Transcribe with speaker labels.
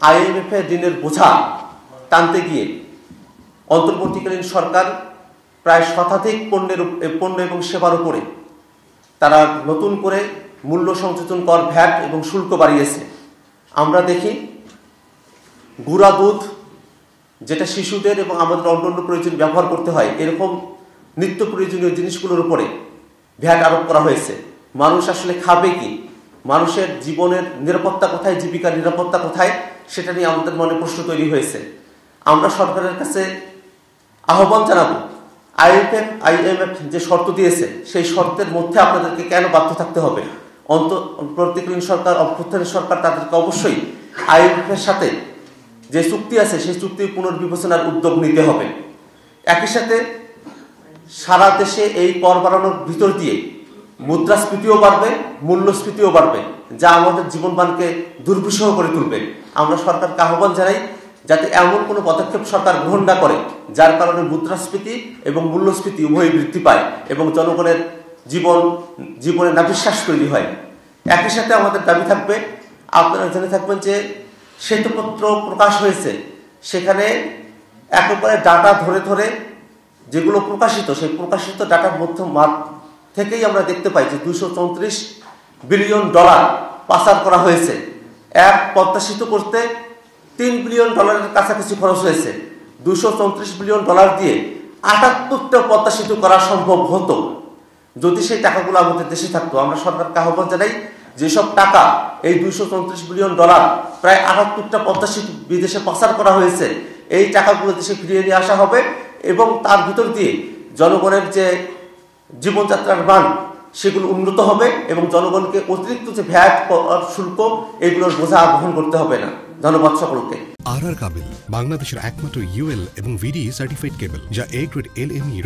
Speaker 1: IMF এর ঋণের বোঝা টানতে গিয়ে অন্তর্বর্তীকালীন সরকার প্রায় শতাধিক পণ্য এবং সেবার উপরে তারা নতুন করে মূল্য সংযোজন কর, ভ্যাট এবং শুল্ক বাড়িয়েছে। আমরা দেখি গুঁড়া দুধ, যেটা শিশুদের এবং আমাদের অন্যান্য প্রয়োজন ব্যবহার করতে হয়, এরকম নিত্য প্রয়োজনীয় জিনিসগুলোর উপরে ভ্যাট আরোপ করা হয়েছে। মানুষ আসলে খাবে কি? মানুষের জীবনের নিরাপত্তা কোথায়, জীবিকার নিরাপত্তা কোথায়, সেটা নিয়ে আমাদের মনে প্রশ্ন তৈরি হয়েছে। আমরা সরকারের কাছে আহ্বান জানাবো, আইএমএফ যে শর্ত দিয়েছে সেই শর্তের মধ্যে আপনাদেরকে কেন বাধ্য থাকতে হবে? অন্তর্বর্তীকালীন সরকার, অভ্যুত্থানের সরকার তাদেরকে অবশ্যই আইএমএফ এর সাথে যে চুক্তি আছে সেই চুক্তি পুনর্বিবেচনার উদ্যোগ নিতে হবে। একই সাথে সারা দেশে এই কর বাড়ানোর ভিতর দিয়ে মুদ্রাস্ফীতিও বাড়বে, মূল্যস্ফীতিও বাড়বে, যা আমাদের জীবনমানকে দুর্বিষহ করে তুলবে। আমরা সরকারকে আহ্বান জানাই যাতে এমন কোনো পদক্ষেপ সরকার গ্রহণ না করে যার কারণে মুদ্রাস্ফীতি এবং মূল্যস্ফীতি উভয়ই বৃদ্ধি পায় এবং জনগণের জীবনে নাভিশ্বাস তৈরি হয়। একই সাথে আমাদের দাবি থাকবে, আপনারা জেনে থাকবেন যে শ্বেতপত্র প্রকাশ হয়েছে, সেখানে একেবারে ডাটা ধরে ধরে যেগুলো প্রকাশিত, সেই প্রকাশিত ডাটার মধ্যে থেকেই আমরা দেখতে পাই যে $234 বিলিয়ন পাচার করা হয়েছে। এক পদ্মা সেতু করতে $3 বিলিয়ন কাছাকাছি খরচ হয়েছে। $234 বিলিয়ন দিয়ে 78টা পদ্মা সেতু করা সম্ভব হতো যদি সেই টাকাগুলো আমাদের দেশে থাকতো। আমরা সরকারকে আহ্বান জানাই, যেসব টাকা, এই $234 বিলিয়ন প্রায় 78টা পদ্মা সেতু বিদেশে পাচার করা হয়েছে, এই টাকাগুলো দেশে ফিরিয়ে নিয়ে আসা হবে এবং তার ভিতর দিয়ে জনগণের যে জীবনযাত্রার মান সেগুলো উন্নত হবে এবং জনগণকে অতিরিক্ত যে ভ্যাট শুল্ক এগুলোর বোঝা বহন করতে হবে না। ধন্যবাদ সকলকে।
Speaker 2: আর কাবেল বাংলাদেশের একমাত্র ইউএল এবং ভিডি সার্টিফাইড কেবল, যা A গ্রেড LME